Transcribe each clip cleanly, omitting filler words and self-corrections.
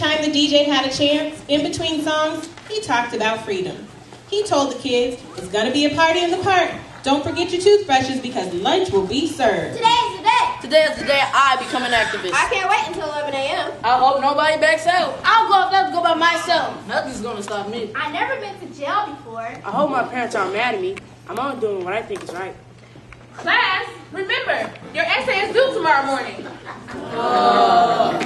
time the DJ had a chance, in between songs, he talked about freedom. He told the kids, it's going to be a party in the park. Don't forget your toothbrushes because lunch will be served. Today is the day. Today is the day I become an activist. I can't wait until 11 a.m. I hope nobody backs out. I'll go if let's go by myself. Nothing's going to stop me. I've never been to jail before. I hope my parents aren't mad at me. I'm only doing what I think is right. Class, remember, your essay is due tomorrow morning.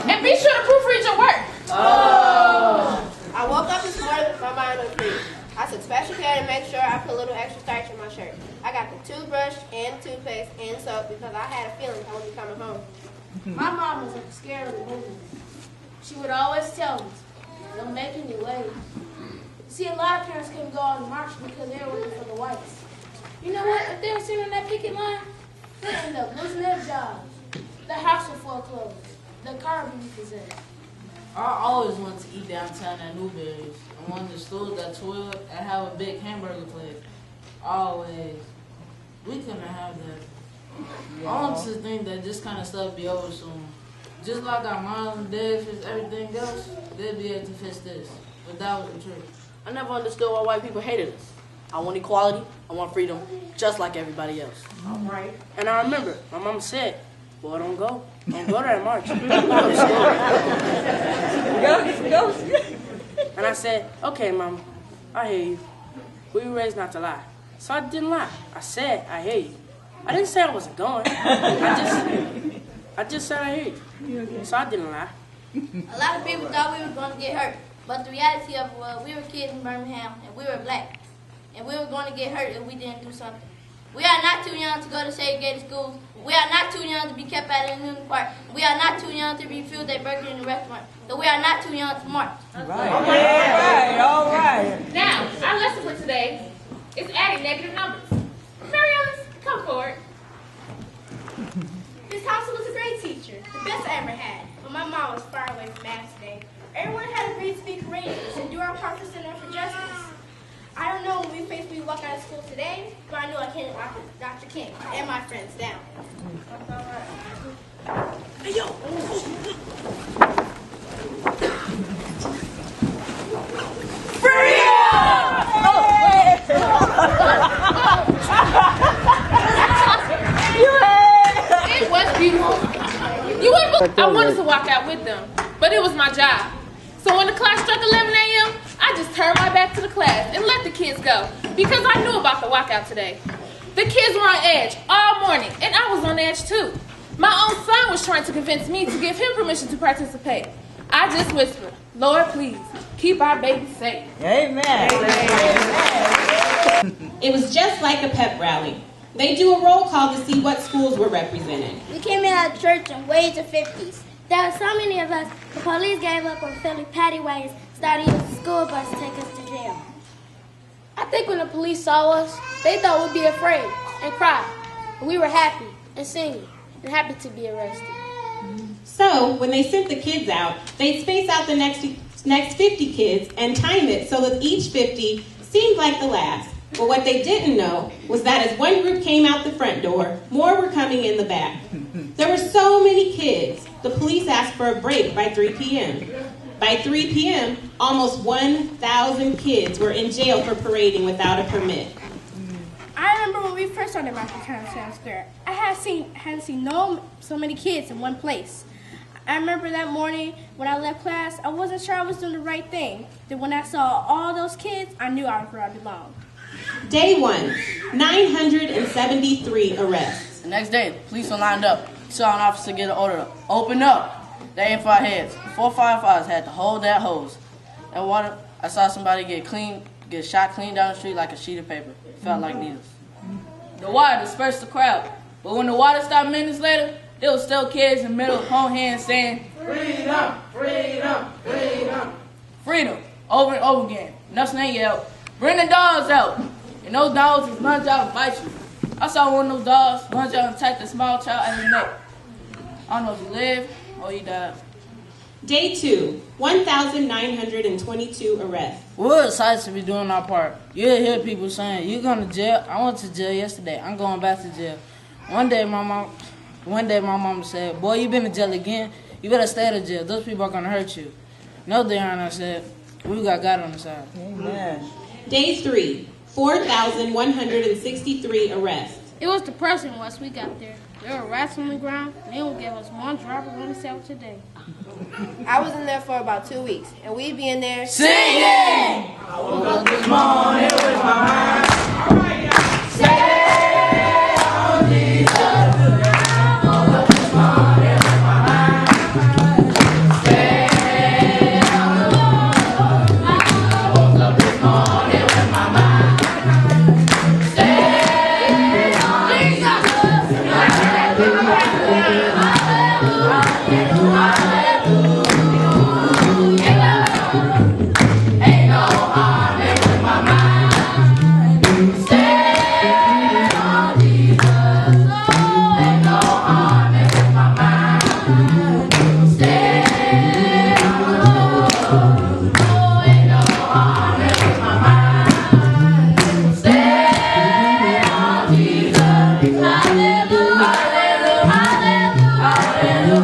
And be sure to proofread your work. I woke up this morning with my mind on free. I took special care to make sure I put a little extra starch in my shirt. I got the toothbrush and toothpaste and soap because I had a feeling I would be coming home. My mom was scared of the movement. She would always tell me, don't make any waves. See, a lot of parents couldn't go on the march because they were working for the whites. You know what? If they were sitting on that picket line, they'd end up losing their jobs. The house would foreclose. The car would be repossessed. I always wanted to eat downtown at Newberry's. I wanted the stores at 12 and have a big hamburger place. Always. We couldn't have that. I want to think that this kind of stuff be over soon. Just like our moms and dads fix everything else, they'd be able to fix this. But that was the truth. I never understood why white people hated us. I want equality, I want freedom, just like everybody else. All right. And I remember, my mama said, boy, don't go. Don't go to that march. Go. And I said, okay, Mama, I hear you. We were raised not to lie. So I didn't lie. I said, I hear you. I didn't say I wasn't going. I just said I hear you. So I didn't lie. A lot of people thought we were going to get hurt. But the reality of it was we were kids in Birmingham and we were black. And we were going to get hurt if we didn't do something. We are not too young to go to segregated schools. We are not too young to be kept out in the park. We are not too young to refuse their burger in the restaurant. So we are not too young to march. All right. Now, our lesson for today is adding negative numbers. Mary Ellis, come forward. This Council was a great teacher, the best I ever had. But my mom was far away from math today. Everyone had agreed to be courageous and do our part for Center for Justice. I don't know when we walk out of school today, but I know I can't knock Dr. King and my friends down. Hey, yo! It was beautiful. You wouldn't believe I wanted to walk out with them, but it was my job. So when the clock struck 11 a.m., I just turned my back to the class and let the kids go because I knew about the walkout today. The kids were on edge all morning, and I was on edge too. My own son was trying to convince me to give him permission to participate. I just whispered, Lord, please, keep our baby safe. Amen. It was just like a pep rally. They do a roll call to see what schools were represented. We came in out of church in way to 50s. There were so many of us, the police gave up on filling paddy wagons, started using the school bus to take us to jail. I think when the police saw us, they thought we'd be afraid and cry. But we were happy and singing and happy to be arrested. So when they sent the kids out, they'd space out the next 50 kids and time it so that each 50 seemed like the last. But what they didn't know was that as one group came out the front door, more were coming in the back. There were so many kids, the police asked for a break by 3 p.m. By 3 p.m., almost 1,000 kids were in jail for parading without a permit. I remember when we first started marching down Town Square. I hadn't seen so many kids in one place. I remember that morning when I left class, I wasn't sure I was doing the right thing. Then when I saw all those kids, I knew I was where I belonged. Day 1, 973 arrests. The next day, police were lined up. We saw an officer get an order to open up. They aimed for our heads. 4 firefighters had to hold that hose. That water, I saw somebody get shot clean down the street like a sheet of paper. It felt like needles. The water dispersed the crowd. But when the water stopped minutes later, there were still kids in the middle holding hands saying, freedom, freedom, freedom. Freedom, over and over again. Nothing ain't yelled, bring the dogs out. And those dogs would lunge out and bite you. I saw one of those dogs lunge out and attack the small child at his neck. I don't know if he lived or he died. Day 2, 1,922 arrests. We're excited to be doing our part. You'll hear people saying, you going to jail? I went to jail yesterday. I'm going back to jail. One day my mom said, boy, you been to jail again? You better stay out of jail. Those people are going to hurt you. No, they aren't, I said. We got God on the side. Amen. Day 3, 4,163 arrests. It was depressing once we got there. There were rats on the ground, and they don't give us one drop of honey salad today. I was in there for about 2 weeks, and we'd be in there Singing! I woke up this morning with my mind. Stay on Jesus. I woke up this morning with my mind. Stay on the Lord. I woke up this morning with my mind. Stay on Jesus. Ain't no harm in with my mind. Stay on Jesus. Oh, ain't no harm in with my mind. Stay on the Lord. Oh, ain't no harm in with my mind. Stay on Jesus. Hallelujah, hallelujah, hallelujah,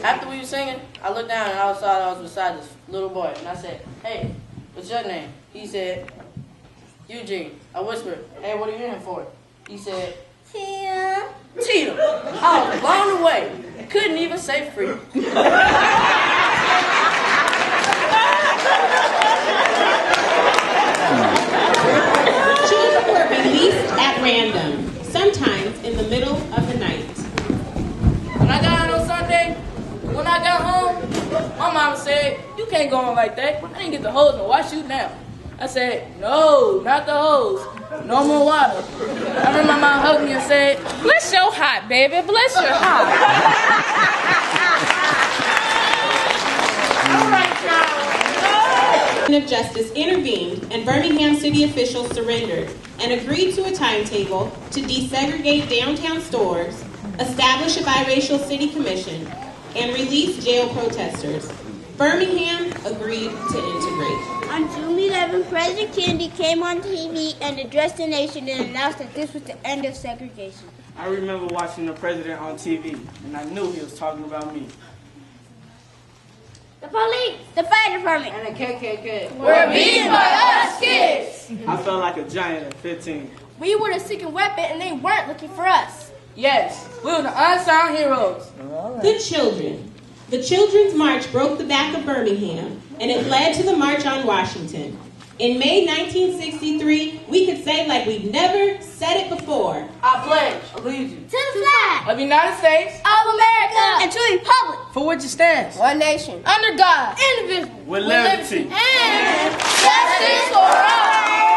After we were singing, I looked down and I saw that I was beside this little boy. And I said, "Hey, what's your name?" He said, "Eugene." I whispered, "Hey, what are you in for?" He said, "Tia." Tia. I was blown away. Couldn't even say free. Children were released at random, sometimes in the middle of the night. When I got home on Sunday, when I got home, my mama said, "You can't go on like that. I didn't get the hose and wash you now." I said, "No, not the hose. No more water." I remember my mom hugged me and said, Bless your heart, baby. Bless your heart. Of Justice intervened and Birmingham city officials surrendered and agreed to a timetable to desegregate downtown stores, establish a biracial city commission, and release jail protesters. Birmingham agreed to integrate. On June 11, President Kennedy came on TV and addressed the nation and announced that this was the end of segregation. I remember watching the president on TV, and I knew he was talking about me. The police, the fire department, And the KKK. We're beaten by us kids. I felt like a giant at 15. We were the secret weapon, and they weren't looking for us. yes, we were the unsung heroes. The children. The Children's March broke the back of Birmingham, and it led to the March on Washington. In May 1963, we could say like we've never said it before. I pledge allegiance to the flag of the United States, of America, and to the republic for which it stands, one nation. Under God, indivisible, With liberty. and Justice for all.